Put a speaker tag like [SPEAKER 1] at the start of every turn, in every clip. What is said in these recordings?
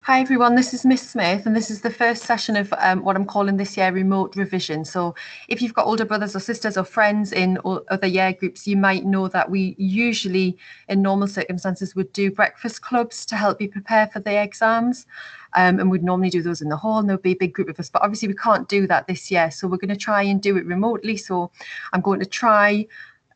[SPEAKER 1] Hi everyone, this is Miss Smith and this is the first session of what I'm calling this year remote revision. So if you've got older brothers or sisters or friends in other year groups, you might know that we usually in normal circumstances would do breakfast clubs to help you prepare for the exams. And we'd normally do those in the hall and there'll be a big group of us, but obviously we can't do that this year. So we're going to try and do it remotely. So I'm going to try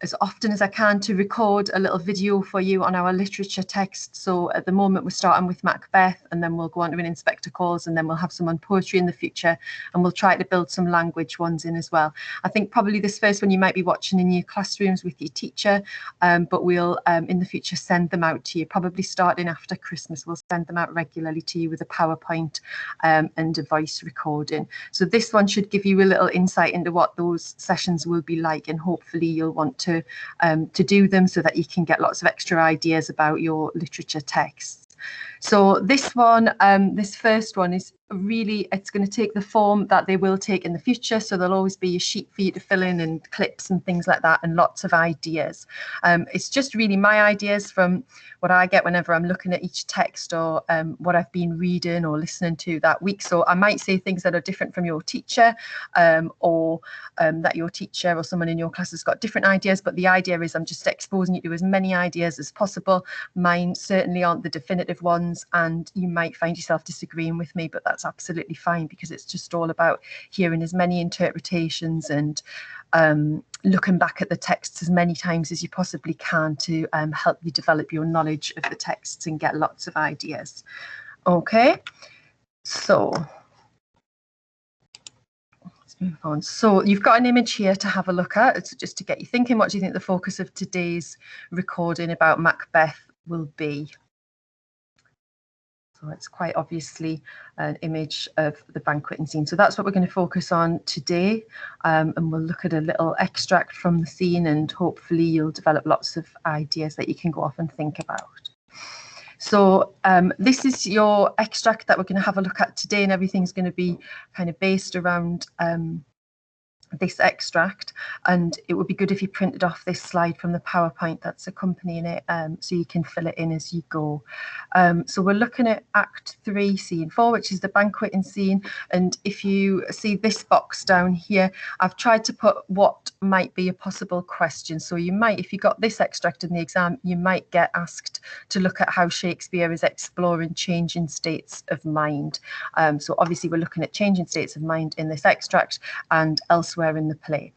[SPEAKER 1] as often as I can to record a little video for you on our literature text. So at the moment we're starting with Macbeth and then we'll go on to an Inspector Calls and then we'll have some on poetry in the future and we'll try to build some language ones in as well. I think probably this first one you might be watching in your classrooms with your teacher, but we'll in the future send them out to you, probably starting after Christmas. We'll send them out regularly to you with a PowerPoint and a voice recording. So this one should give you a little insight into what those sessions will be like, and hopefully you'll want to do them so that you can get lots of extra ideas about your literature texts. So this one, this first one is really, it's going to take the form that they will take in the future. So there'll always be a sheet for you to fill in and clips and things like that and lots of ideas. It's just really my ideas from what I get whenever I'm looking at each text or what I've been reading or listening to that week. So I might say things that are different from your teacher or that your teacher or someone in your class has got different ideas. But the idea is I'm just exposing you to as many ideas as possible. Mine certainly aren't the definitive ones and you might find yourself disagreeing with me, but that's absolutely fine because it's just all about hearing as many interpretations and looking back at the texts as many times as you possibly can to help you develop your knowledge of the texts and get lots of ideas. Okay, so let's move on. So you've got an image here to have a look at. It's just to get you thinking, what do you think the focus of today's recording about Macbeth will be? So it's quite obviously an image of the banqueting scene. So that's what we're going to focus on today. And we'll look at a little extract from the scene and hopefully you'll develop lots of ideas that you can go off and think about. So this is your extract that we're going to have a look at today, and everything's going to be kind of based around this extract, and it would be good if you printed off this slide from the PowerPoint that's accompanying it so you can fill it in as you go. So we're looking at Act 3, Scene 4, which is the banqueting scene, and if you see this box down here, I've tried to put what might be a possible question. So you might, if you got this extract in the exam, you might get asked to look at how Shakespeare is exploring changing states of mind. So obviously we're looking at changing states of mind in this extract and elsewhere in the play.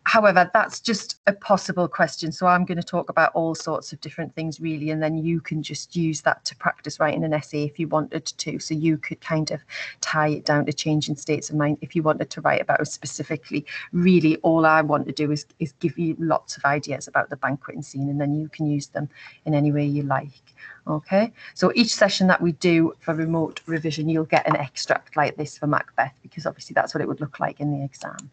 [SPEAKER 1] However, that's just a possible question. So I'm going to talk about all sorts of different things really, and then you can just use that to practice writing an essay if you wanted to. So you could kind of tie it down to changing states of mind if you wanted to write about it specifically. Really, all I want to do is give you lots of ideas about the banqueting scene, and then you can use them in any way you like. Okay, so each session that we do for remote revision, you'll get an extract like this for Macbeth, because obviously that's what it would look like in the exam.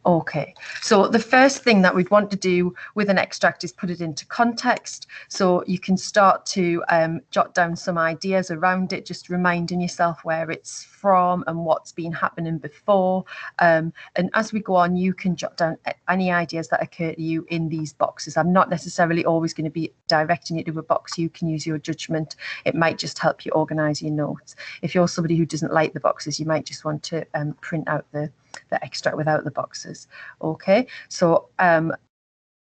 [SPEAKER 1] Okay, so the first thing that we'd want to do with an extract is put it into context. So you can start to jot down some ideas around it, just reminding yourself where it's from and what's been happening before. And as we go on, you can jot down any ideas that occur to you in these boxes. I'm not necessarily always going to be directing you to a box. You can use your judgment. It might just help you organise your notes. If you're somebody who doesn't like the boxes, you might just want to print out the extract without the boxes. Okay, so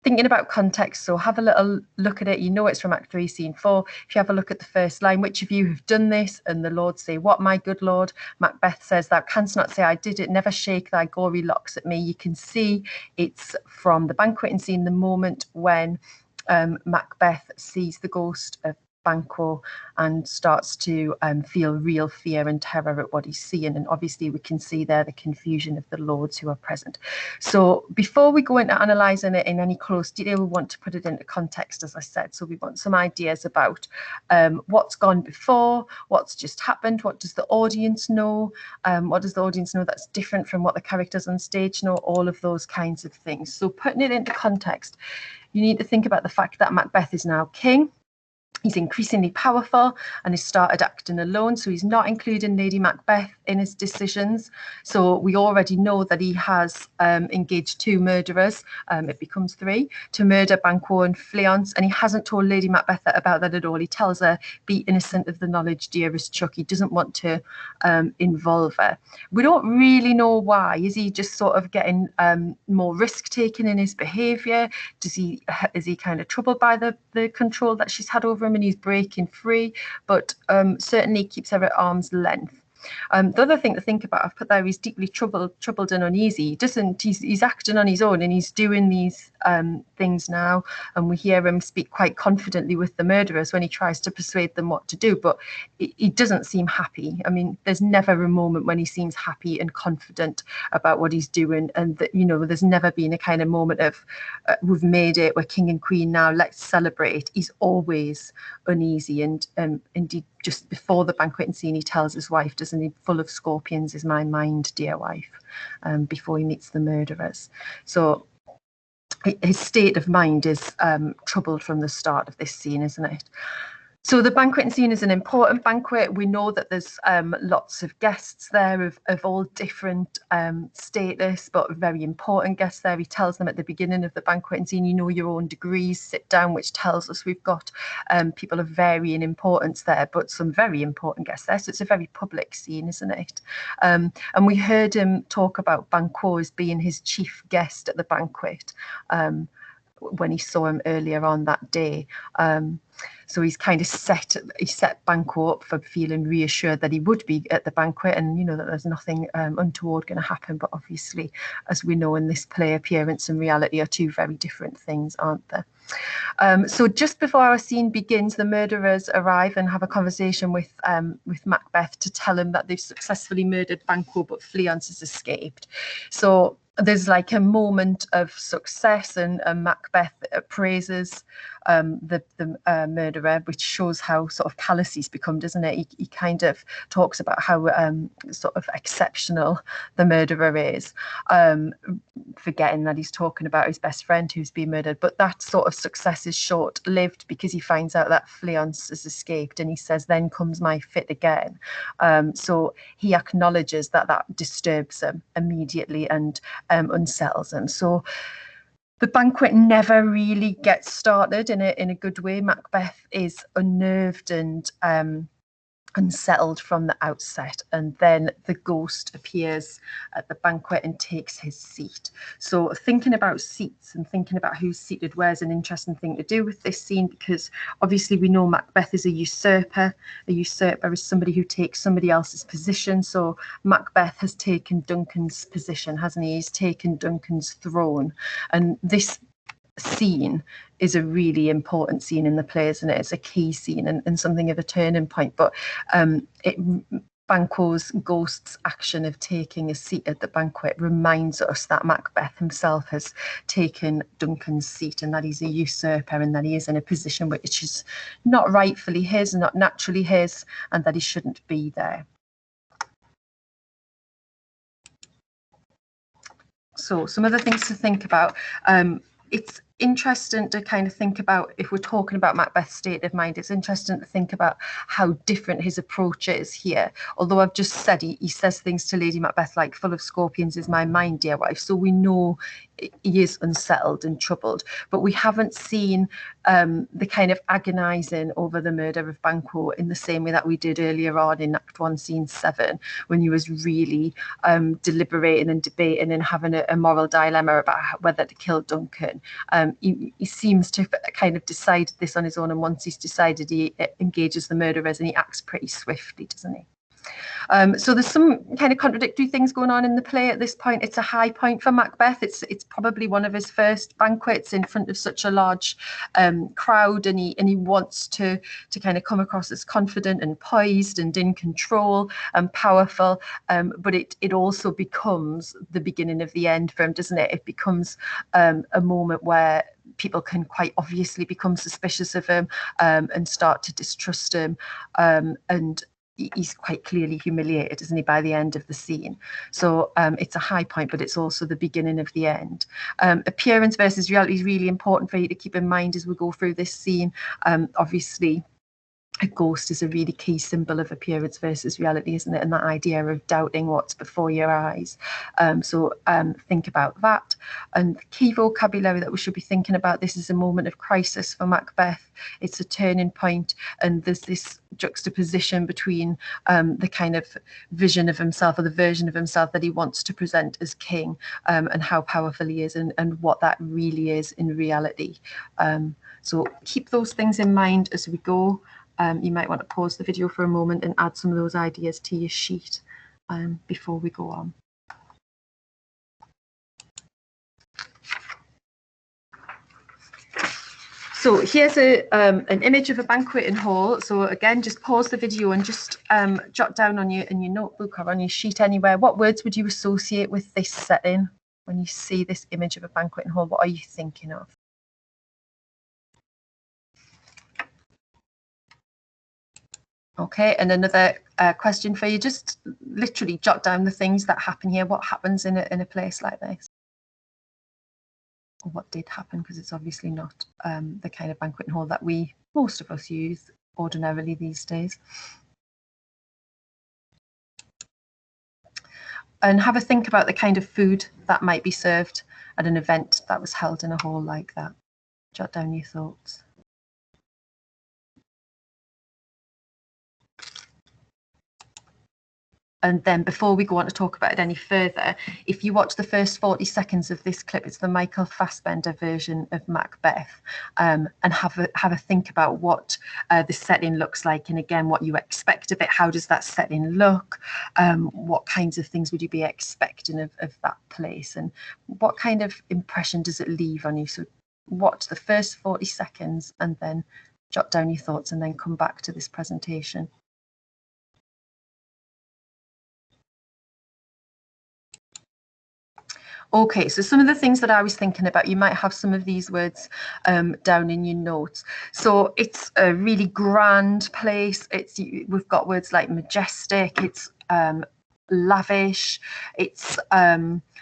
[SPEAKER 1] thinking about context, so have a little look at it. You know it's from Act 3, Scene 4. If you have a look at the first line, which of you have done this? And the Lord say, what, my good Lord? Macbeth says, thou canst not say I did it, never shake thy gory locks at me. You can see it's from the banqueting scene, the moment when Macbeth sees the ghost of Banquo and starts to feel real fear and terror at what he's seeing. And obviously we can see there the confusion of the lords who are present. So before we go into analysing it in any close detail, we want to put it into context, as I said. So we want some ideas about what's gone before, what's just happened, what does the audience know, what does the audience know that's different from what the characters on stage know, all of those kinds of things. So putting it into context, you need to think about the fact that Macbeth is now king. He's increasingly powerful and has started acting alone, so he's not including Lady Macbeth in his decisions. So we already know that he has engaged 2 murderers, it becomes 3, to murder Banquo and Fleance, and he hasn't told Lady Macbeth about that at all. He tells her, be innocent of the knowledge, dearest Chuck. He doesn't want to involve her. We don't really know why. Is he just sort of getting more risk-taking in his behaviour? Is he kind of troubled by the control that she's had over him and he's breaking free? But certainly keeps her at arm's length. The other thing to think about, I've put there, he's deeply troubled and uneasy. He's acting on his own and he's doing these things now, and we hear him speak quite confidently with the murderers when he tries to persuade them what to do, but he doesn't seem happy. I mean, there's never a moment when he seems happy and confident about what he's doing, and that, you know, there's never been a kind of moment of we've made it, we're king and queen now, let's celebrate. He's always uneasy, and indeed just before the banqueting scene he tells his wife, doesn't he, full of scorpions is my mind, dear wife, before he meets the murderers. So his state of mind is troubled from the start of this scene, isn't it? So the banqueting scene is an important banquet. We know that there's lots of guests there of all different status, but very important guests there. He tells them at the beginning of the banqueting scene, you know your own degrees, sit down, which tells us we've got people of varying importance there, but some very important guests there. So it's a very public scene, isn't it? And we heard him talk about Banquo as being his chief guest at the banquet when he saw him earlier on that day. So he's kind of set Banquo up for feeling reassured that he would be at the banquet, and you know that there's nothing untoward going to happen. But obviously, as we know in this play, appearance and reality are 2 very different things, aren't they? So just before our scene begins, the murderers arrive and have a conversation with Macbeth to tell him that they've successfully murdered Banquo, but Fleance has escaped. So there's like a moment of success, and Macbeth praises the murderer, which shows how sort of callous he's become, doesn't it? He kind of talks about how sort of exceptional the murderer is, forgetting that he's talking about his best friend who's been murdered. But that sort of success is short-lived because he finds out that Fleance has escaped, and he says, then comes my fit again. So he acknowledges that disturbs him immediately and unsettles him. So the banquet never really gets started in a good way. Macbeth is unnerved and unsettled from the outset, and then the ghost appears at the banquet and takes his seat. So thinking about seats and thinking about who's seated where is an interesting thing to do with this scene, because obviously we know Macbeth is a usurper. A usurper is somebody who takes somebody else's position. So Macbeth has taken Duncan's position, hasn't he? He's taken Duncan's throne, and this scene is a really important scene in the play, isn't it? It's a key scene and something of a turning point. But Banquo's ghost's action of taking a seat at the banquet reminds us that Macbeth himself has taken Duncan's seat, and that he's a usurper, and that he is in a position which is not rightfully his, not naturally his, and that he shouldn't be there. So some other things to think about. It's interesting to kind of think about, if we're talking about Macbeth's state of mind, it's interesting to think about how different his approach is here. Although I've just said he says things to Lady Macbeth like, full of scorpions is my mind, dear wife. So we know he is unsettled and troubled, but we haven't seen the kind of agonising over the murder of Banquo in the same way that we did earlier on in Act 1, Scene 7, when he was really deliberating and debating and having a moral dilemma about whether to kill Duncan. He seems to kind of decide this on his own, and once he's decided, he engages the murderers and he acts pretty swiftly, doesn't he? So there's some kind of contradictory things going on in the play at this point. It's a high point for Macbeth. It's probably one of his first banquets in front of such a large crowd, and he wants to kind of come across as confident and poised and in control and powerful. But it also becomes the beginning of the end for him, doesn't it? It becomes a moment where people can quite obviously become suspicious of him and start to distrust him, and he's quite clearly humiliated, isn't he, by the end of the scene. So it's a high point, but it's also the beginning of the end. Appearance versus reality is really important for you to keep in mind as we go through this scene. Obviously, a ghost is a really key symbol of appearance versus reality, isn't it? And that idea of doubting what's before your eyes. So think about that. And the key vocabulary that we should be thinking about, this is a moment of crisis for Macbeth. It's a turning point, and there's this juxtaposition between the kind of vision of himself, or the version of himself that he wants to present as king, and how powerful he is, and what that really is in reality. So keep those things in mind as we go. You might want to pause the video for a moment and add some of those ideas to your sheet before we go on. So here's an image of a banqueting hall. So again, just pause the video and just jot down on in your notebook or on your sheet anywhere, what words would you associate with this setting when you see this image of a banqueting hall? What are you thinking of? Okay, and another question for you, just literally jot down the things that happen here. What happens in a place like this? Or what did happen, because it's obviously not the kind of banqueting hall that most of us use ordinarily these days. And have a think about the kind of food that might be served at an event that was held in a hall like that. Jot down your thoughts. And then before we go on to talk about it any further, if you watch the first 40 seconds of this clip, it's the Michael Fassbender version of Macbeth, and have a think about what the setting looks like, and again, what you expect of it. How does that setting look? What kinds of things would you be expecting of that place? And what kind of impression does it leave on you? So watch the first 40 seconds and then jot down your thoughts, and then come back to this presentation. Okay, so some of the things that I was thinking about, you might have some of these words down in your notes. So it's a really grand place. We've got words like majestic, it's lavish, it's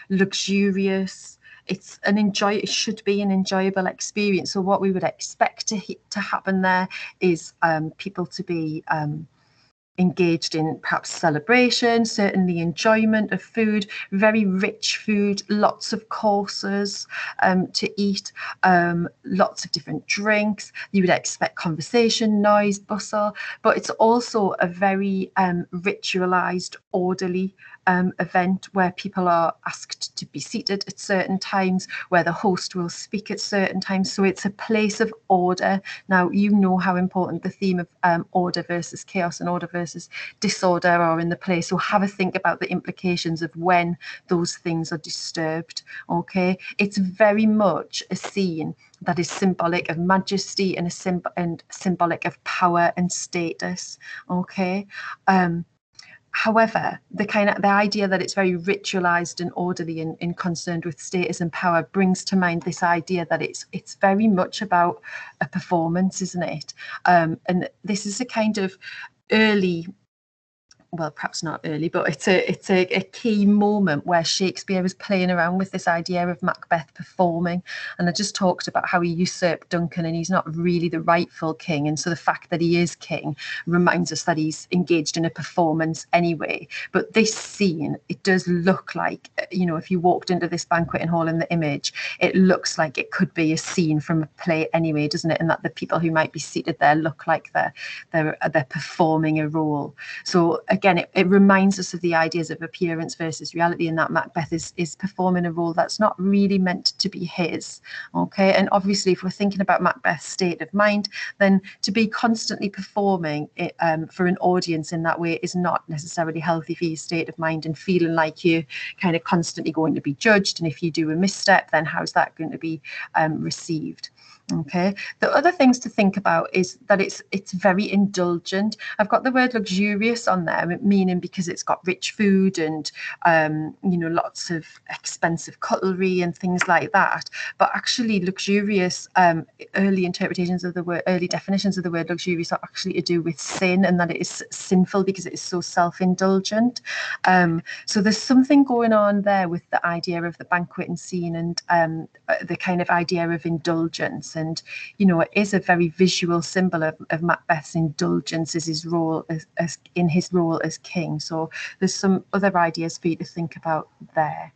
[SPEAKER 1] luxurious. It should be an enjoyable experience. So what we would expect to happen there is people to be engaged in perhaps celebration, certainly enjoyment of food, very rich food, lots of courses to eat, lots of different drinks. You would expect conversation, noise, bustle, but it's also a very ritualized, orderly event where people are asked to be seated at certain times, where the host will speak at certain times. So it's a place of order. Now, you know how important the theme of order versus chaos and order versus disorder are in the play. So have a think about the implications of when those things are disturbed. Okay, it's very much a scene that is symbolic of majesty and symbolic of power and status. Okay. However, the idea that it's very ritualized and orderly and concerned with status and power brings to mind this idea that it's very much about a performance, isn't it? And this is a kind of early, well, perhaps not early, but it's a key moment where Shakespeare is playing around with this idea of Macbeth performing. And I just talked about how he usurped Duncan and he's not really the rightful king. And so the fact that he is king reminds us that he's engaged in a performance anyway. But this scene, it does look like, if you walked into this banqueting hall in the image, it looks like it could be a scene from a play anyway, doesn't it? And that the people who might be seated there look like they're performing a role. So again, it reminds us of the ideas of appearance versus reality, and that Macbeth is performing a role that's not really meant to be his. Okay, and obviously, if we're thinking about Macbeth's state of mind, then to be constantly performing it, for an audience in that way is not necessarily healthy for your state of mind, and feeling like you're kind of constantly going to be judged. And if you do a misstep, then how's that going to be received? Okay. The other things to think about is that it's very indulgent. I've got the word luxurious on there, meaning because it's got rich food and lots of expensive cutlery and things like that. But actually, luxurious, early interpretations of the word, early definitions of the word luxurious are actually to do with sin, and that it is sinful because it is so self-indulgent. So there's something going on there with the idea of the banqueting scene and the kind of idea of indulgence. indulgence, and it is a very visual symbol of Macbeth's indulgence as his role as king. So there's some other ideas for you to think about there.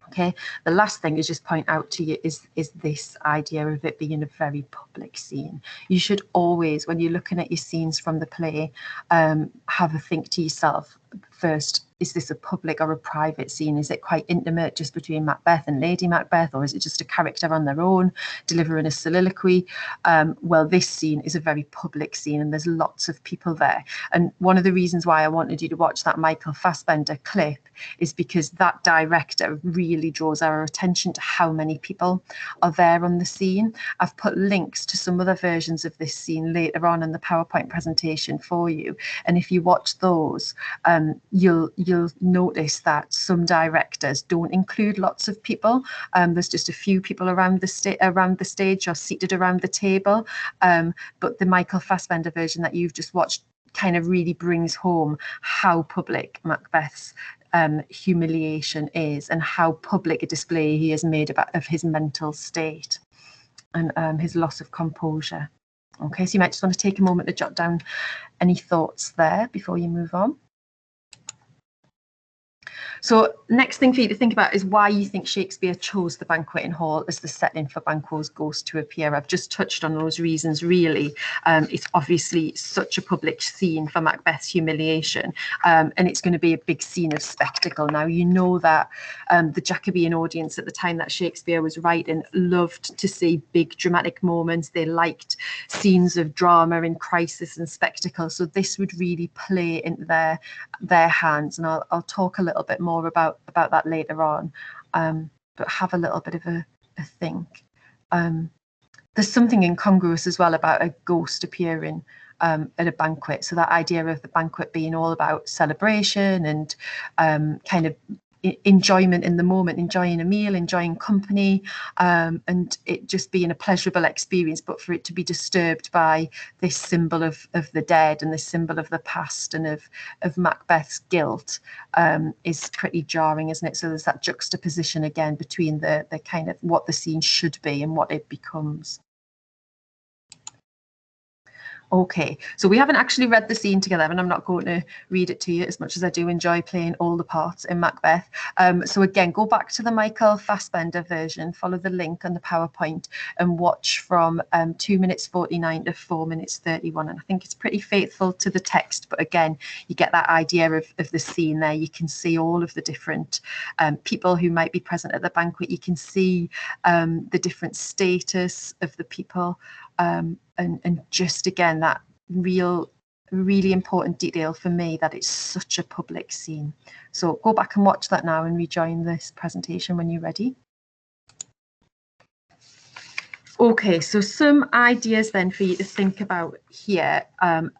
[SPEAKER 1] Okay, the last thing is just point out to you is this idea of it being a very public scene. You should always, when you're looking at your scenes from the play, have a think to yourself first, is this a public or a private scene? Is it quite intimate just between Macbeth and Lady Macbeth, or is it just a character on their own delivering a soliloquy? Well, this scene is a very public scene and there's lots of people there. And one of the reasons why I wanted you to watch that Michael Fassbender clip is because that director really draws our attention to how many people are there on the scene. I've put links to some other versions of this scene later on in the PowerPoint presentation for you. And if you watch those, you'll notice that some directors don't include lots of people. There's just a few people around the stage or seated around the table. But the Michael Fassbender version that you've just watched kind of really brings home how public Macbeth's humiliation is and how public a display he has made of his mental state and his loss of composure. Okay, so you might just want to take a moment to jot down any thoughts there before you move on. So next thing for you to think about is why you think Shakespeare chose the Banqueting Hall as the setting for Banquo's ghost to appear. I've just touched on those reasons, really. It's obviously such a public scene for Macbeth's humiliation, and it's going to be a big scene of spectacle. Now, you know that the Jacobean audience at the time that Shakespeare was writing loved to see big dramatic moments. They liked scenes of drama and crisis and spectacle. So this would really play into their hands, and I'll talk a little bit more about that later on, but have a little bit of a think. There's something incongruous as well about a ghost appearing at a banquet. So that idea of the banquet being all about celebration and kind of enjoyment in the moment, enjoying a meal, enjoying company, and it just being a pleasurable experience, but for it to be disturbed by this symbol of the dead and this symbol of the past and of Macbeth's guilt is pretty jarring, isn't it? So there's that juxtaposition again between the kind of what the scene should be and what it becomes. Okay, so we haven't actually read the scene together, and I'm not going to read it to you as much as I do enjoy playing all the parts in Macbeth. So again, go back to the Michael Fassbender version, follow the link on the PowerPoint and watch from 2 minutes 49 to 4 minutes 31. And I think it's pretty faithful to the text, but again, you get that idea of the scene there. You can see all of the different people who might be present at the banquet. You can see the different status of the people. And just again, that really important detail for me that it's such a public scene. So go back and watch that now and rejoin this presentation when you're ready. Okay, so some ideas then for you to think about here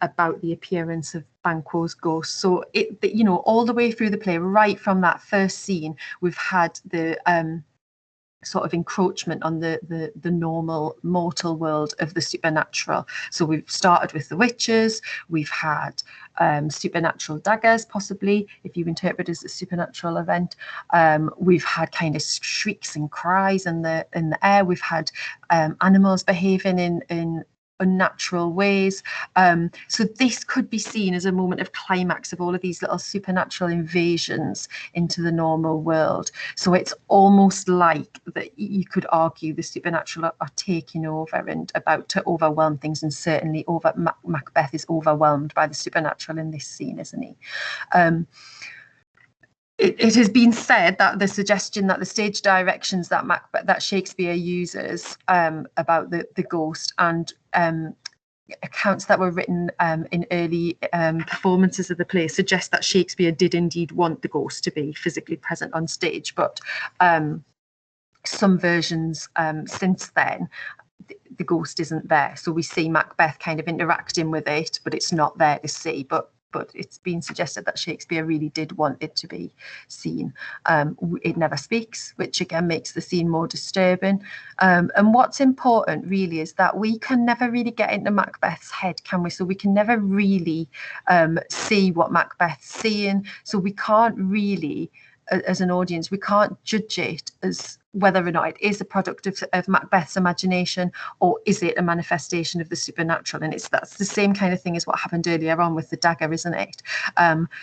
[SPEAKER 1] about the appearance of Banquo's ghost. So all the way through the play, right from that first scene, we've had the sort of encroachment on the normal mortal world of the supernatural. So we've started with the witches, we've had supernatural daggers, possibly, if you interpret it as a supernatural event. We've had kind of shrieks and cries in the air. We've had animals behaving in unnatural ways. So this could be seen as a moment of climax of all of these little supernatural invasions into the normal world. So it's almost like that you could argue the supernatural are taking over and about to overwhelm things, and certainly Macbeth is overwhelmed by the supernatural in this scene, isn't he? It has been said that the suggestion that the stage directions that Shakespeare uses about the ghost and accounts that were written in early performances of the play suggest that Shakespeare did indeed want the ghost to be physically present on stage, but some versions since then, the ghost isn't there. So we see Macbeth kind of interacting with it, but it's not there to see. But it's been suggested that Shakespeare really did want it to be seen. It never speaks, which again makes the scene more disturbing. And what's important really is that we can never really get into Macbeth's head, can we? So we can never really see what Macbeth's seeing. So we can't really, as an audience, we can't judge it as whether or not it is a product of Macbeth's imagination, or is it a manifestation of the supernatural? And that's the same kind of thing as what happened earlier on with the dagger, isn't it?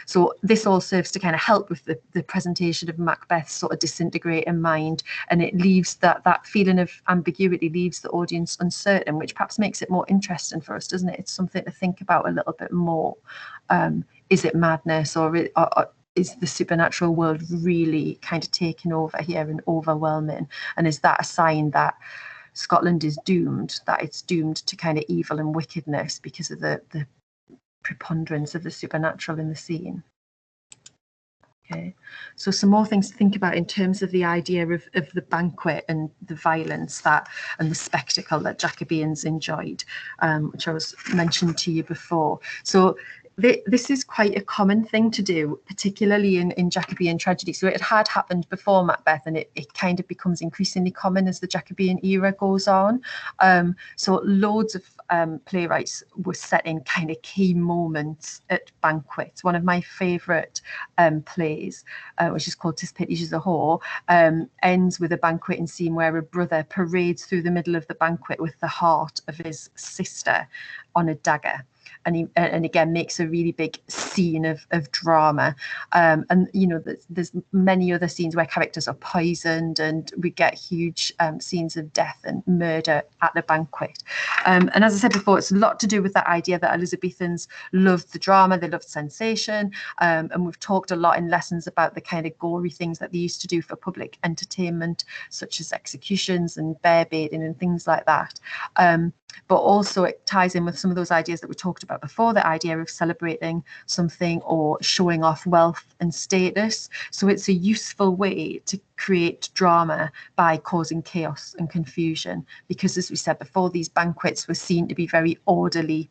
[SPEAKER 1] So this all serves to kind of help with the presentation of Macbeth's sort of disintegrating mind, and it leaves that feeling of ambiguity, leaves the audience uncertain, which perhaps makes it more interesting for us, doesn't it? It's something to think about a little bit more. Is it madness, or is the supernatural world really kind of taking over here and overwhelming? And is that a sign that Scotland is doomed, that it's doomed to kind of evil and wickedness because of the preponderance of the supernatural in the scene? Okay, so some more things to think about in terms of the idea of the banquet and the violence and the spectacle that Jacobeans enjoyed, which I was mentioned to you before. So this is quite a common thing to do, particularly in Jacobean tragedy. So it had happened before Macbeth, and it kind of becomes increasingly common as the Jacobean era goes on. So loads of playwrights were setting kind of key moments at banquets. One of my favourite plays, which is called "'Tis Pity She's a Whore," ends with a banqueting scene where a brother parades through the middle of the banquet with the heart of his sister on a dagger. And again makes a really big scene of drama, and you know there's many other scenes where characters are poisoned, and we get huge scenes of death and murder at the banquet. And as I said before, it's a lot to do with that idea that Elizabethans loved the drama, they loved sensation, and we've talked a lot in lessons about the kind of gory things that they used to do for public entertainment, such as executions and bear baiting and things like that. But also it ties in with some of those ideas that we talked about before, the idea of celebrating something or showing off wealth and status. So it's a useful way to create drama by causing chaos and confusion, because as we said before, these banquets were seen to be very orderly,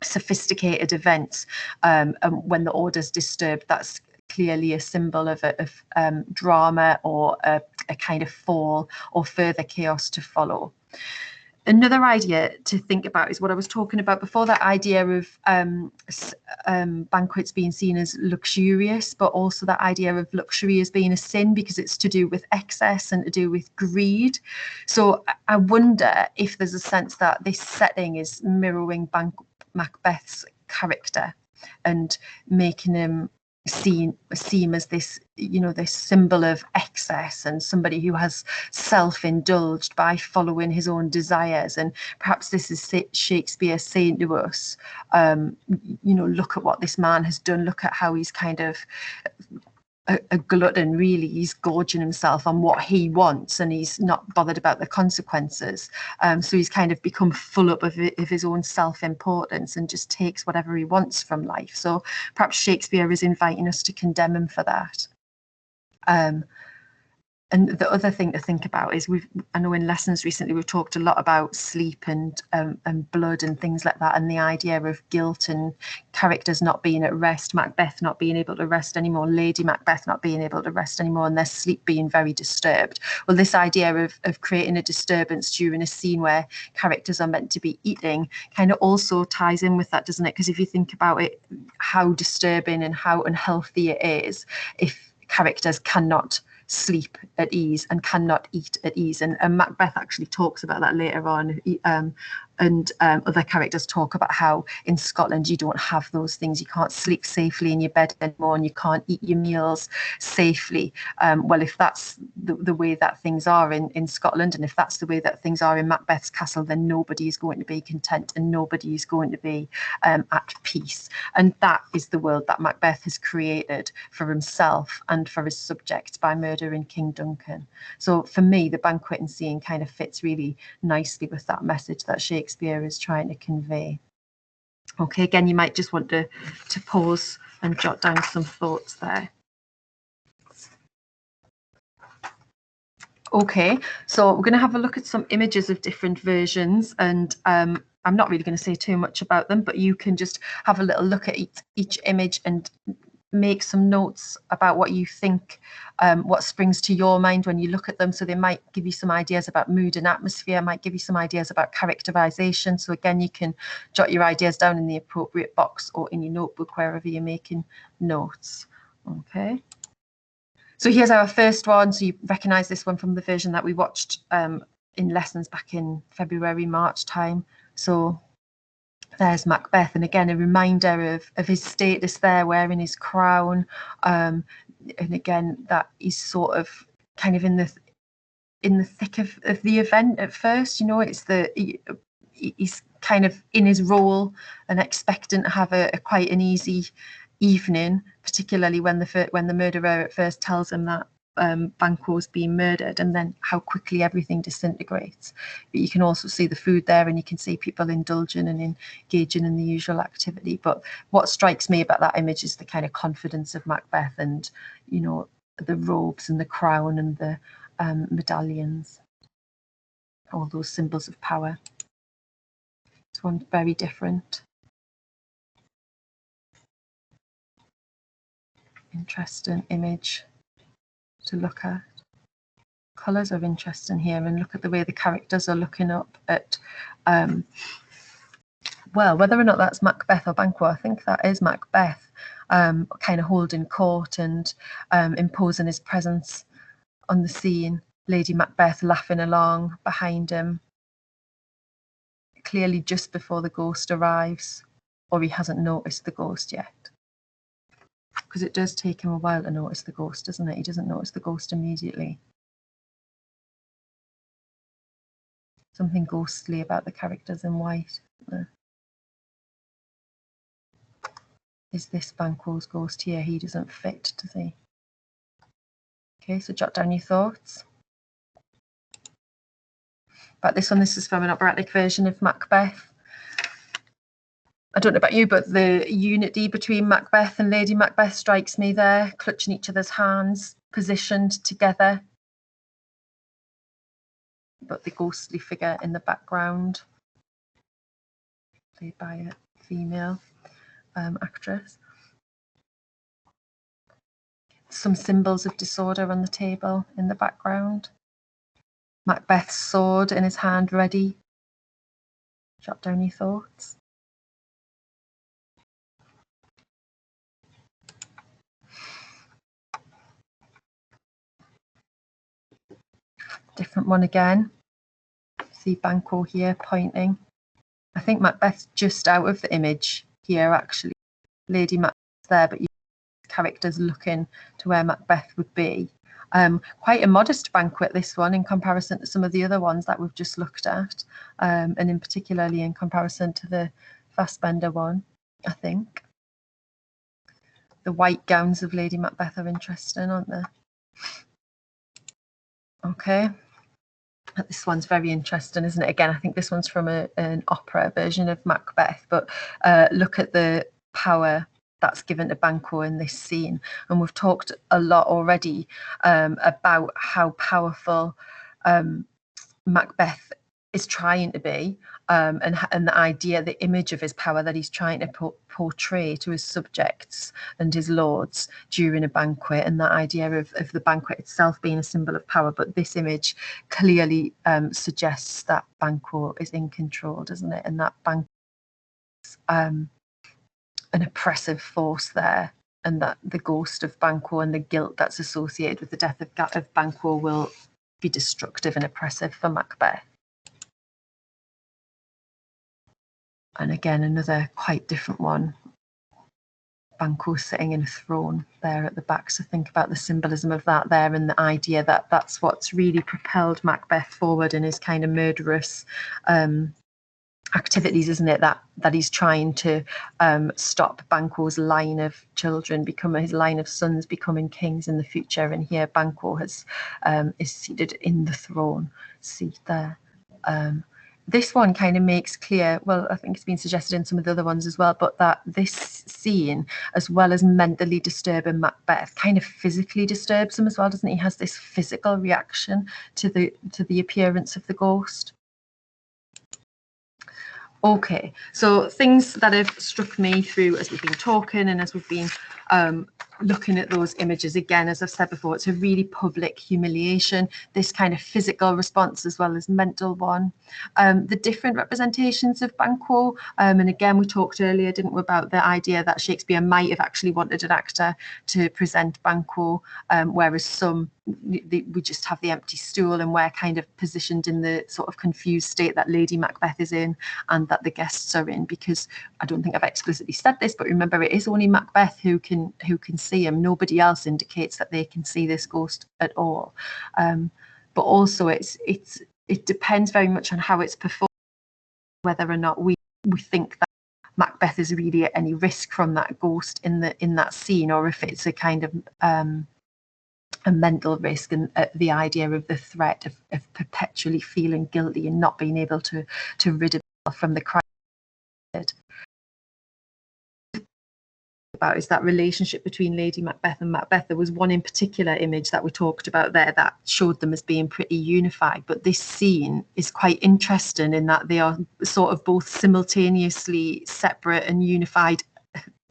[SPEAKER 1] sophisticated events, and when the order's disturbed, that's clearly a symbol of drama or a kind of fall or further chaos to follow. Another idea to think about is what I was talking about before, that idea of banquets being seen as luxurious, but also that idea of luxury as being a sin because it's to do with excess and to do with greed. So I wonder if there's a sense that this setting is mirroring Macbeth's character and making him seem as this, you know, this symbol of excess and somebody who has self-indulged by following his own desires. And perhaps this is Shakespeare saying to us, you know, look at what this man has done, look at how he's kind of a glutton, really. He's gorging himself on what he wants and he's not bothered about the consequences. So he's kind of become full up of his own self-importance and just takes whatever he wants from life. So perhaps Shakespeare is inviting us to condemn him for that. And the other thing to think about is I know in lessons recently we've talked a lot about sleep and blood and things like that, and the idea of guilt and characters not being at rest, Macbeth not being able to rest anymore, Lady Macbeth not being able to rest anymore, and their sleep being very disturbed. Well, this idea of creating a disturbance during a scene where characters are meant to be eating kind of also ties in with that, doesn't it? Because if you think about it, how disturbing and how unhealthy it is if characters cannot sleep at ease and cannot eat at ease. And Macbeth actually talks about that later on. And other characters talk about how in Scotland you don't have those things. You can't sleep safely in your bed anymore, and you can't eat your meals safely. Well, if that's the way that things are in Scotland, and if that's the way that things are in Macbeth's castle, then nobody is going to be content and nobody is going to be at peace. And that is the world that Macbeth has created for himself and for his subjects by murdering King Duncan. So for me, the banqueting scene kind of fits really nicely with that message that Shakespeare is trying to convey. Okay, again, you might just want to pause and jot down some thoughts there. Okay, so we're going to have a look at some images of different versions, and I'm not really going to say too much about them, but you can just have a little look at each image and make some notes about what you think, what springs to your mind when you look at them. So they might give you some ideas about mood and atmosphere, might give you some ideas about characterization. So again, you can jot your ideas down in the appropriate box or in your notebook, wherever you're making notes. Okay. So here's our first one. So you recognise this one from the version that we watched in lessons back in February, March time. So there's Macbeth, and again a reminder of his status there, wearing his crown, and again that he's sort of kind of in the thick of the event at first. You know, it's he's kind of in his role and expectant to have a quite an easy evening, particularly when the murderer at first tells him that Banquo's being murdered, and then how quickly everything disintegrates. But you can also see the food there, and you can see people indulging and engaging in the usual activity. But what strikes me about that image is the kind of confidence of Macbeth, and you know, the robes and the crown and the medallions, all those symbols of power. This one's very different. Interesting image to look at. Colours are interesting here, and look at the way the characters are looking up at, well, whether or not that's Macbeth or Banquo. I think that is Macbeth, kind of holding court and imposing his presence on the scene. Lady Macbeth laughing along behind him, clearly just before the ghost arrives, or he hasn't noticed the ghost yet. Because it does take him a while to notice the ghost, doesn't it? He doesn't notice the ghost immediately. Something ghostly about the characters in white. Is this Banquo's ghost here? He doesn't fit, does he? Okay, so jot down your thoughts. About this one, this is from an operatic version of Macbeth. I don't know about you, but the unity between Macbeth and Lady Macbeth strikes me there, clutching each other's hands, positioned together. But the ghostly figure in the background, played by a female actress. Some symbols of disorder on the table in the background. Macbeth's sword in his hand, ready. Jot down your thoughts. Different one again. See Banquo here pointing. I think Macbeth's just out of the image here, actually. Lady Macbeth's there, but you see characters looking to where Macbeth would be. Quite a modest banquet, this one, in comparison to some of the other ones that we've just looked at, and in particularly in comparison to the Fassbender one, I think. The white gowns of Lady Macbeth are interesting, aren't they? Okay. This one's very interesting, isn't it? Again, I think this one's from an opera version of Macbeth, but look at the power that's given to Banquo in this scene. And we've talked a lot already about how powerful Macbeth is trying to be, and the idea, the image of his power that he's trying to portray to his subjects and his lords during a banquet, and that idea of the banquet itself being a symbol of power. But this image clearly suggests that Banquo is in control, doesn't it? And that Banquo is an oppressive force there, and that the ghost of Banquo and the guilt that's associated with the death of Banquo will be destructive and oppressive for Macbeth. And again, another quite different one. Banquo sitting in a throne there at the back. So think about the symbolism of that there, and the idea that that's what's really propelled Macbeth forward in his kind of murderous activities, isn't it? That he's trying to stop Banquo's line of children, his line of sons becoming kings in the future. And here Banquo is seated in the throne seat there. This one kind of makes clear, well, I think it's been suggested in some of the other ones as well, but that this scene, as well as mentally disturbing Macbeth, kind of physically disturbs him as well, doesn't he? He has this physical reaction to the appearance of the ghost. Okay, so things that have struck me through as we've been talking and as we've been looking at those images again, as I've said before, it's a really public humiliation, this kind of physical response as well as mental one. The different representations of Banquo, and again we talked earlier, didn't we, about the idea that Shakespeare might have actually wanted an actor to present Banquo, whereas some we just have the empty stool, and we're kind of positioned in the sort of confused state that Lady Macbeth is in and that the guests are in, because I don't think I've explicitly said this, but remember, it is only Macbeth who can see him. Nobody else indicates that they can see this ghost at all. But also it depends very much on how it's performed, whether or not we think that Macbeth is really at any risk from that ghost in that scene, or if it's a kind of a mental risk, and the idea of the threat of perpetually feeling guilty and not being able to rid himself from the crime. About is that relationship between Lady Macbeth and Macbeth. There was one in particular image that we talked about there that showed them as being pretty unified, but this scene is quite interesting in that they are sort of both simultaneously separate and unified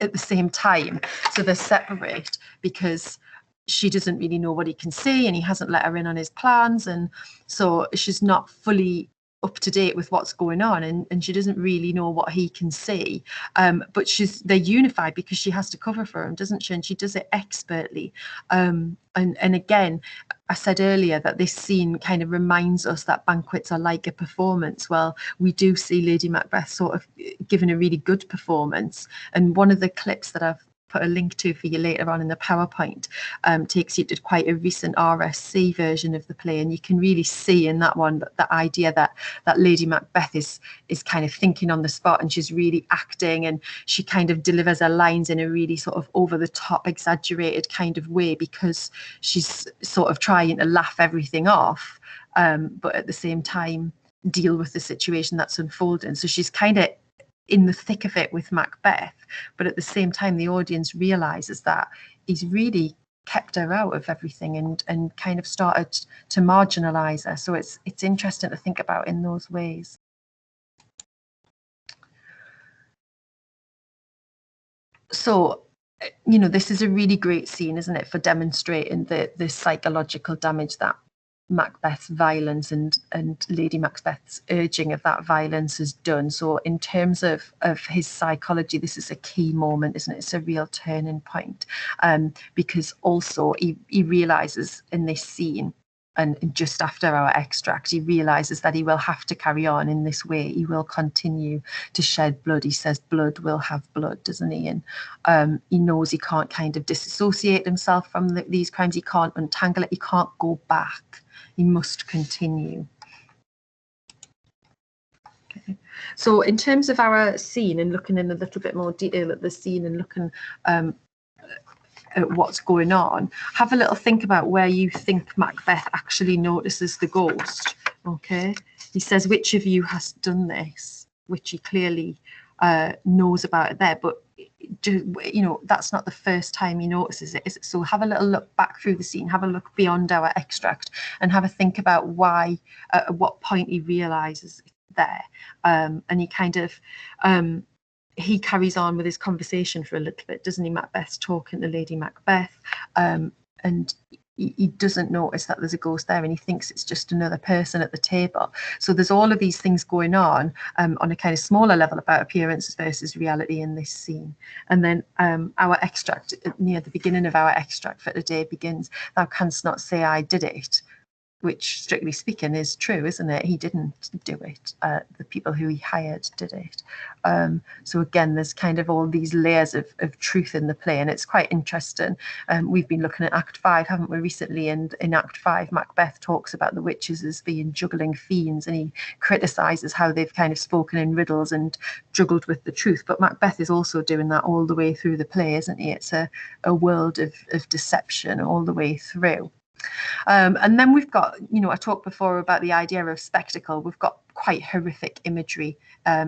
[SPEAKER 1] at the same time. So they're separate because she doesn't really know what he can see, and he hasn't let her in on his plans, and so she's not fully up to date with what's going on, and she doesn't really know what he can see, but they're unified because she has to cover for him, doesn't she? And she does it expertly. And again, I said earlier that this scene kind of reminds us that banquets are like a performance. Well, we do see Lady Macbeth sort of giving a really good performance, and one of the clips that I've put a link to for you later on in the PowerPoint takes you to quite a recent RSC version of the play, and you can really see in that one the idea that Lady Macbeth is kind of thinking on the spot, and she's really acting, and she kind of delivers her lines in a really sort of over the top, exaggerated kind of way, because she's sort of trying to laugh everything off, but at the same time deal with the situation that's unfolding. So she's kind of in the thick of it with Macbeth, but at the same time the audience realizes that he's really kept her out of everything and kind of started to marginalize her. So it's interesting to think about in those ways. So, you know, this is a really great scene, isn't it, for demonstrating the psychological damage that Macbeth's violence and Lady Macbeth's urging of that violence has done. So in terms of his psychology, this is a key moment, isn't it? It's a real turning point, because also he realizes in this scene, and just after our extract, he realizes that he will have to carry on in this way. He will continue to shed blood. He says blood will have blood, doesn't he? And he knows he can't kind of disassociate himself from these crimes. He can't untangle it. He can't go back. He must continue. Okay. So in terms of our scene, and looking in a little bit more detail at the scene and looking at what's going on, have a little think about where you think Macbeth actually notices the ghost. Okay, he says, which of you has done this, which he clearly knows about it there, but you know, that's not the first time he notices it, is it? So have a little look back through the scene, have a look beyond our extract, and have a think about why, at what point he realizes it's there. And he kind of he carries on with his conversation for a little bit, doesn't he? Macbeth's talking to Lady Macbeth, and he doesn't notice that there's a ghost there, and he thinks it's just another person at the table. So there's all of these things going on a kind of smaller level about appearances versus reality in this scene. And then our extract, near the beginning of our extract for today, begins, "Thou canst not say I did it," which, strictly speaking, is true, isn't it? He didn't do it. The people who he hired did it. So again, there's kind of all these layers of truth in the play, and it's quite interesting. We've been looking at Act 5, haven't we, recently? And in Act 5, Macbeth talks about the witches as being juggling fiends, and he criticises how they've kind of spoken in riddles and juggled with the truth. But Macbeth is also doing that all the way through the play, isn't he? It's a world of deception all the way through. And then we've got, you know, I talked before about the idea of spectacle. We've got quite horrific imagery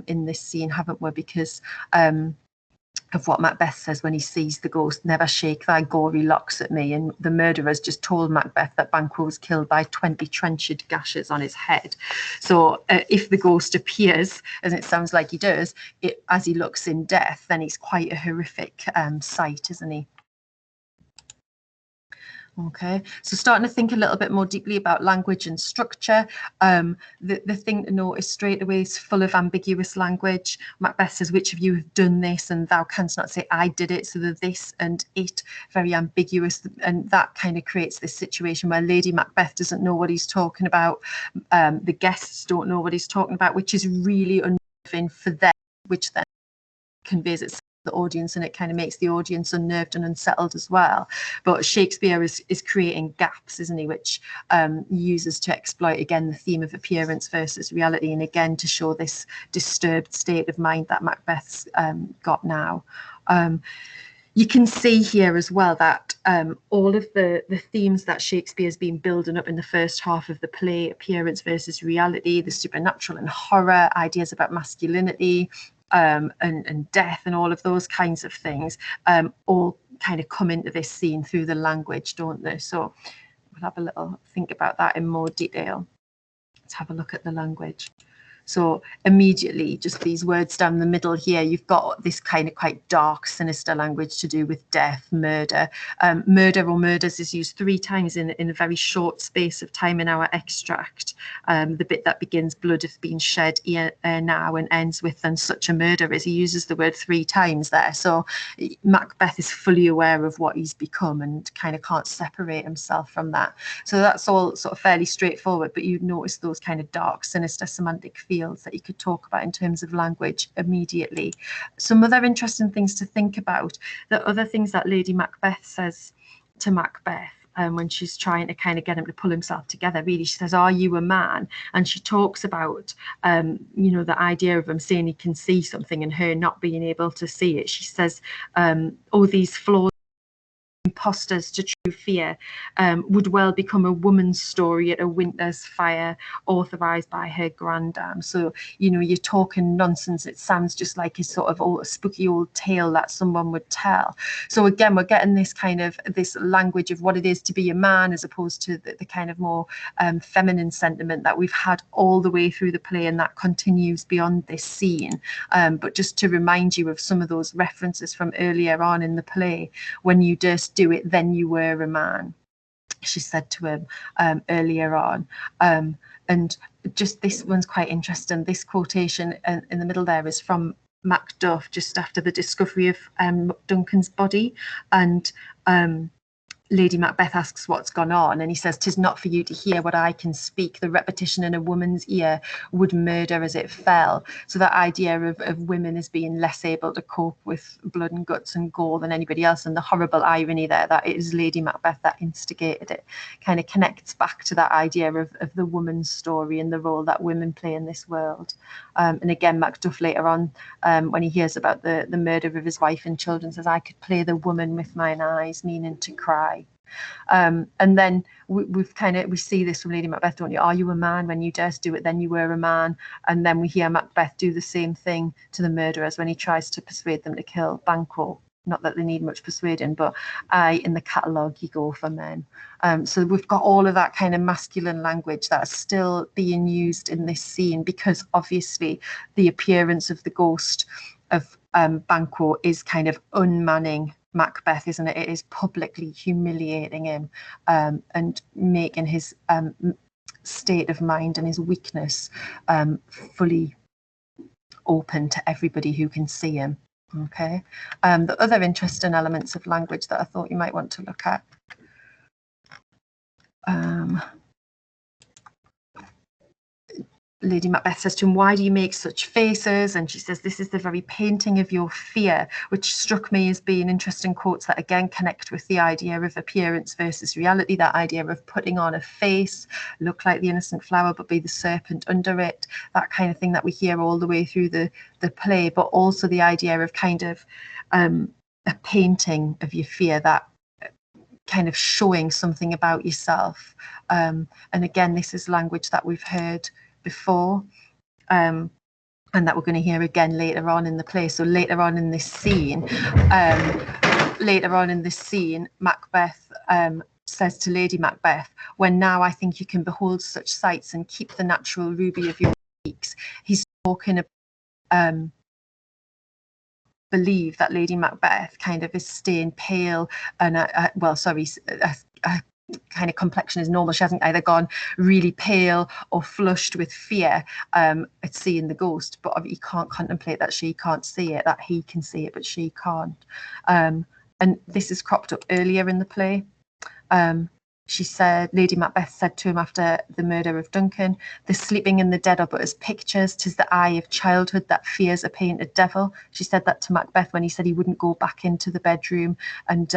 [SPEAKER 1] in this scene, haven't we? Because of what Macbeth says when he sees the ghost, "Never shake thy gory locks at me." And the murderers just told Macbeth that Banquo was killed by 20 trenchant gashes on his head. So if the ghost appears, as it sounds like he does, as he looks in death, then he's quite a horrific sight, isn't he? Okay, so starting to think a little bit more deeply about language and structure. The thing to notice straight away is full of ambiguous language. Macbeth says, "Which of you have done this?" And thou canst not say, "I did it." So the this and it, very ambiguous. And that kind of creates this situation where Lady Macbeth doesn't know what he's talking about. The guests don't know what he's talking about, which is really unnerving for them, which then conveys itself to the audience, and it kind of makes the audience unnerved and unsettled as well. But Shakespeare is creating gaps, isn't he, which uses to exploit again the theme of appearance versus reality, and again to show this disturbed state of mind that Macbeth's got now. You can see here as well that all of the themes that Shakespeare's been building up in the first half of the play, appearance versus reality, the supernatural and horror, ideas about masculinity, and death and all of those kinds of things, all kind of come into this scene through the language, don't they? So we'll have a little think about that in more detail. Let's have a look at the language. So immediately, just these words down the middle here, you've got this kind of quite dark, sinister language to do with death, murder. Murder or murders is used 3 times in a very short space of time in our extract. The bit that begins, blood hath been shed here now, and ends with, and such a murder is. He uses the word 3 times there. So Macbeth is fully aware of what he's become and kind of can't separate himself from that. So that's all sort of fairly straightforward, but you'd notice those kind of dark, sinister semantic fields that you could talk about in terms of language immediately. Some other interesting things to think about. The other things that Lady Macbeth says to Macbeth when she's trying to kind of get him to pull himself together, really, she says, "Are you a man?" And she talks about, the idea of him saying he can see something and her not being able to see it. She says, "Oh, these flaws, impostors to true fear, would well become a woman's story at a winter's fire, authorised by her grandam." So, you're talking nonsense. It sounds just like a sort of old, spooky old tale that someone would tell. So again, we're getting this kind of this language of what it is to be a man, as opposed to the kind of more feminine sentiment that we've had all the way through the play, and that continues beyond this scene. But just to remind you of some of those references from earlier on in the play, "When you durst do it, then you were a man," she said to him earlier on. And just this one's quite interesting. This quotation in the middle there is from Macduff just after the discovery of Duncan's body. And Lady Macbeth asks what's gone on, and he says, "'Tis not for you to hear what I can speak. The repetition in a woman's ear would murder as it fell." So that idea of women as being less able to cope with blood and guts and gore than anybody else, and the horrible irony there that it is Lady Macbeth that instigated it, kind of connects back to that idea of the woman's story and the role that women play in this world. And again, Macduff later on, when he hears about the murder of his wife and children, says, "I could play the woman with mine eyes," meaning to cry. And then we see this from Lady Macbeth, don't you? "Are you a man? When you durst do it, then you were a man." And then we hear Macbeth do the same thing to the murderers when he tries to persuade them to kill Banquo. Not that they need much persuading, but in the catalogue you go for men. So we've got all of that kind of masculine language that's still being used in this scene, because obviously the appearance of the ghost of Banquo is kind of unmanning Macbeth, isn't it? It is publicly humiliating him and making his state of mind and his weakness fully open to everybody who can see him. Okay. The other interesting elements of language that I thought you might want to look at. Lady Macbeth says to him, "Why do you make such faces?" And she says, "This is the very painting of your fear," which struck me as being interesting quotes that again connect with the idea of appearance versus reality, that idea of putting on a face, look like the innocent flower but be the serpent under it, that kind of thing that we hear all the way through the play, but also the idea of kind of a painting of your fear, that kind of showing something about yourself. And again, this is language that we've heard before, and that we're going to hear again later on in the play. So later on in this scene, Macbeth says to Lady Macbeth, "When now I think you can behold such sights and keep the natural ruby of your cheeks." He's talking about believe that Lady Macbeth kind of is staying pale and a kind of complexion is normal. She hasn't either gone really pale or flushed with fear at seeing the ghost, but he can't contemplate that she can't see it, that he can see it, but she can't. And this is cropped up earlier in the play. She said, Lady Macbeth said to him after the murder of Duncan, the sleeping and the dead are but as pictures. 'Tis the eye of childhood that fears a painted devil. She said that to Macbeth when he said he wouldn't go back into the bedroom and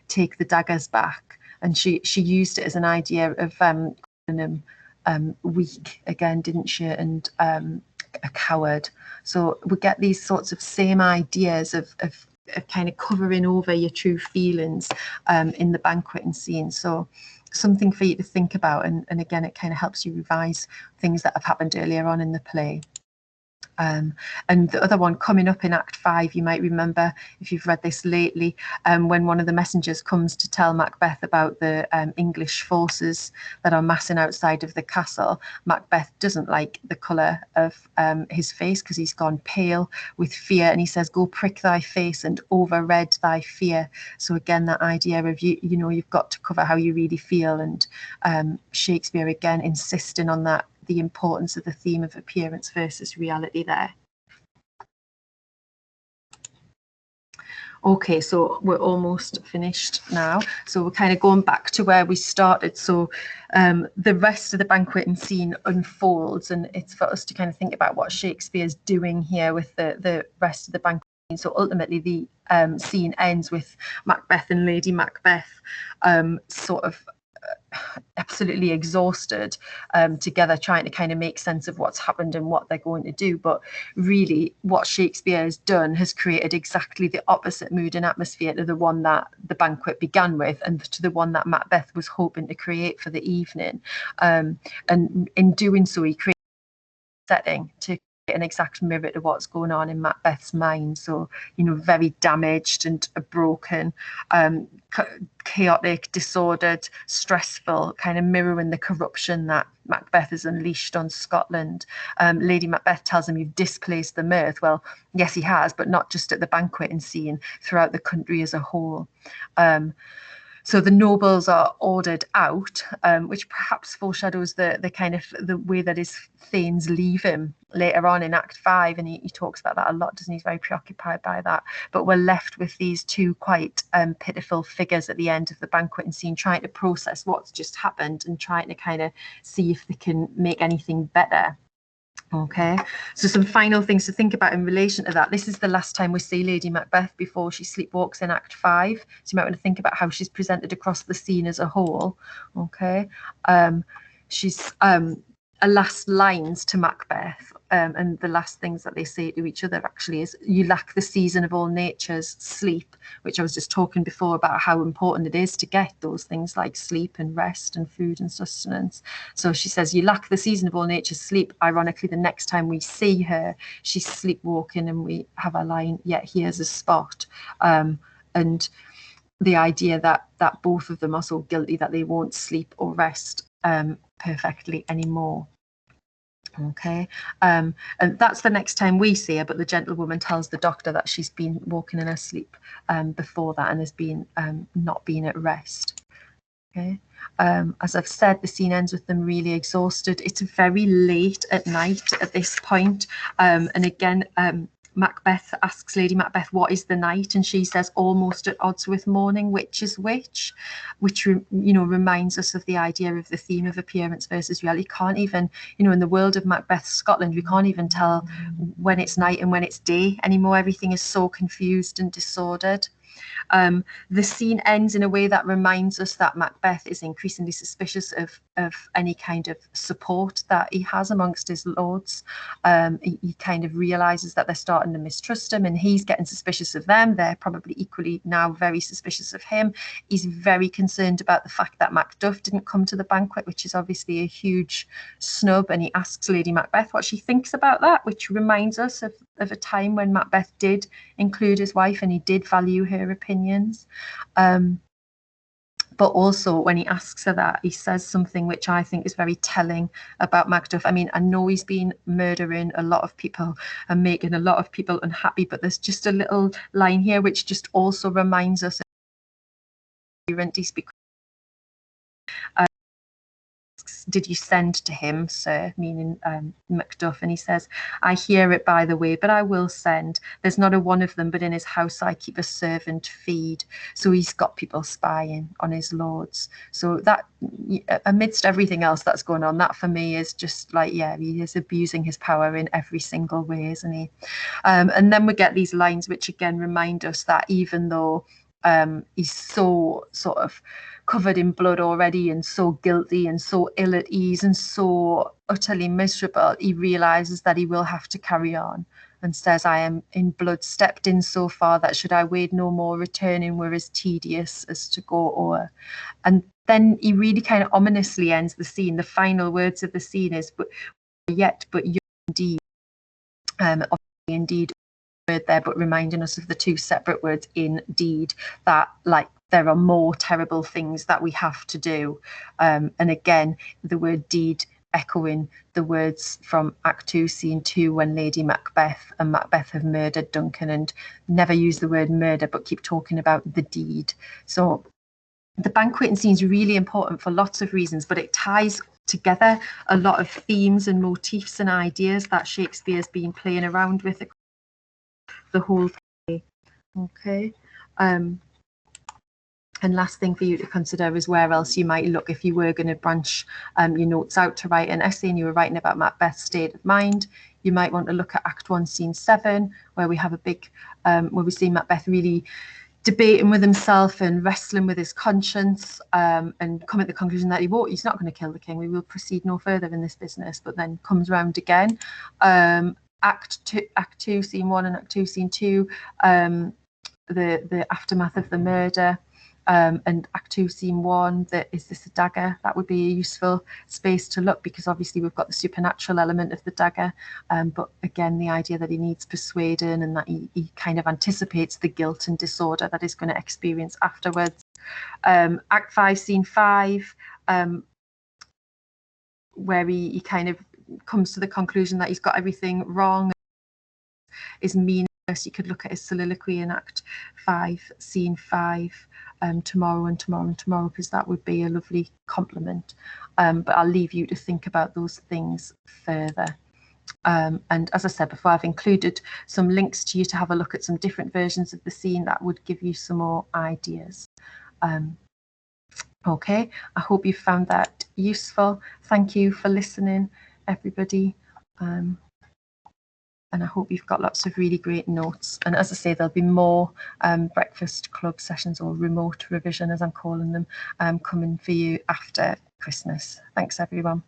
[SPEAKER 1] take the daggers back. And she used it as an idea of calling him weak again, didn't she? And a coward. So we get these sorts of same ideas of kind of covering over your true feelings in the banqueting scene. So something for you to think about, and again, it kind of helps you revise things that have happened earlier on in the play. And the other one coming up in Act 5, you might remember if you've read this lately, when one of the messengers comes to tell Macbeth about the English forces that are massing outside of the castle. Macbeth doesn't like the colour of his face because he's gone pale with fear, and he says, go prick thy face and over-red thy fear. So again, that idea of you know, you've got to cover how you really feel, and Shakespeare again insisting on that, the importance of the theme of appearance versus reality there. Okay, so we're almost finished now. So we're kind of going back to where we started. So the rest of the banqueting scene unfolds, and it's for us to kind of think about what Shakespeare's doing here with the rest of the banqueting scene. So ultimately the scene ends with Macbeth and Lady Macbeth sort of absolutely exhausted together, trying to kind of make sense of what's happened and what they're going to do. But really what Shakespeare has done has created exactly the opposite mood and atmosphere to the one that the banquet began with, and to the one that Macbeth was hoping to create for the evening. And in doing so, he created a setting to an exact mirror to what's going on in Macbeth's mind. So, you know, very damaged and broken, chaotic, disordered, stressful, kind of mirroring the corruption that Macbeth has unleashed on Scotland. Lady Macbeth tells him, you've displaced the mirth. Well, yes, he has, but not just at the banqueting scene, throughout the country as a whole. So the nobles are ordered out, which perhaps foreshadows the kind of the way that his thanes leave him later on in Act 5, and he talks about that a lot, doesn't he? He's very preoccupied by that. But we're left with these two quite pitiful figures at the end of the banqueting scene, trying to process what's just happened and trying to kind of see if they can make anything better. Okay, so some final things to think about in relation to that. This is the last time we see Lady Macbeth before she sleepwalks in Act 5. So you might want to think about how she's presented across the scene as a whole. Okay, she's last lines to Macbeth, and the last things that they say to each other actually is, you lack the season of all nature's sleep, which I was just talking before about how important it is to get those things like sleep and rest and food and sustenance. So she says, you lack the season of all nature's sleep. Ironically, the next time we see her, she's sleepwalking, and we have a line, yet here's a spot. And the idea that both of them are so guilty that they won't sleep or rest perfectly anymore. Okay, and that's the next time we see her, but the gentlewoman tells the doctor that she's been walking in her sleep before that and has been not been at rest. Okay, as I've said, the scene ends with them really exhausted. It's very late at night at this point, and again Macbeth asks Lady Macbeth, what is the night? And she says, almost at odds with morning, which is which reminds us of the idea of the theme of appearance versus reality. Can't even, in the world of Macbeth Scotland, we can't even tell when it's night and when it's day anymore. Everything is so confused and disordered. The scene ends in a way that reminds us that Macbeth is increasingly suspicious of any kind of support that he has amongst his lords. He kind of realizes that they're starting to mistrust him, and he's getting suspicious of them. They're probably equally now very suspicious of him. He's very concerned about the fact that Macduff didn't come to the banquet, which is obviously a huge snub, and he asks Lady Macbeth what she thinks about that, which reminds us of a time when Macbeth did include his wife and he did value her opinions. But But also when he asks her that, he says something which I think is very telling about Macduff. I mean, I know he's been murdering a lot of people and making a lot of people unhappy, but there's just a little line here which just also reminds us of he speaks. Did you send to him, sir, meaning Macduff? And he says, I hear it, by the way, but I will send. There's not a one of them, but in his house I keep a servant feed. So he's got people spying on his lords. So that, amidst everything else that's going on, that for me is just like, yeah, he is abusing his power in every single way, isn't he? And then we get these lines which again remind us that even though he's so sort of covered in blood already and so guilty and so ill at ease and so utterly miserable, he realizes that he will have to carry on and says, I am in blood stepped in so far that should I wade no more, returning were as tedious as to go o'er. And then he really kind of ominously ends the scene. The final words of the scene is, but yet, but you indeed, obviously indeed word there, but reminding us of the two separate words indeed, that like there are more terrible things that we have to do. And again, the word deed echoing the words from Act 2, Scene 2, when Lady Macbeth and Macbeth have murdered Duncan, and never use the word murder, but keep talking about the deed. So the banqueting scene is really important for lots of reasons, but it ties together a lot of themes and motifs and ideas that Shakespeare's been playing around with the whole thing. Okay. And last thing for you to consider is where else you might look if you were going to branch your notes out to write an essay and you were writing about Macbeth's state of mind. You might want to look at Act 1, Scene 7, where we have a big, where we see Macbeth really debating with himself and wrestling with his conscience, and come at the conclusion that he's not going to kill the king. We will proceed no further in this business, but then comes round again. Act 2, Scene 1 and Act 2, Scene 2, the aftermath of the murder. And Act 2, Scene 1, is this a dagger? That would be a useful space to look, because obviously we've got the supernatural element of the dagger, but again, the idea that he needs persuading and that he kind of anticipates the guilt and disorder that he's going to experience afterwards. Act 5, Scene 5, where he kind of comes to the conclusion that he's got everything wrong, is meaningless. You could look at his soliloquy in Act 5, Scene 5, tomorrow and tomorrow and tomorrow, because that would be a lovely complement. But I'll leave you to think about those things further. And as I said before, I've included some links to you to have a look at some different versions of the scene that would give you some more ideas. Okay, I hope you found that useful. Thank you for listening, everybody. And I hope you've got lots of really great notes. And as I say, there'll be more breakfast club sessions, or remote revision as I'm calling them, coming for you after Christmas. Thanks, everyone.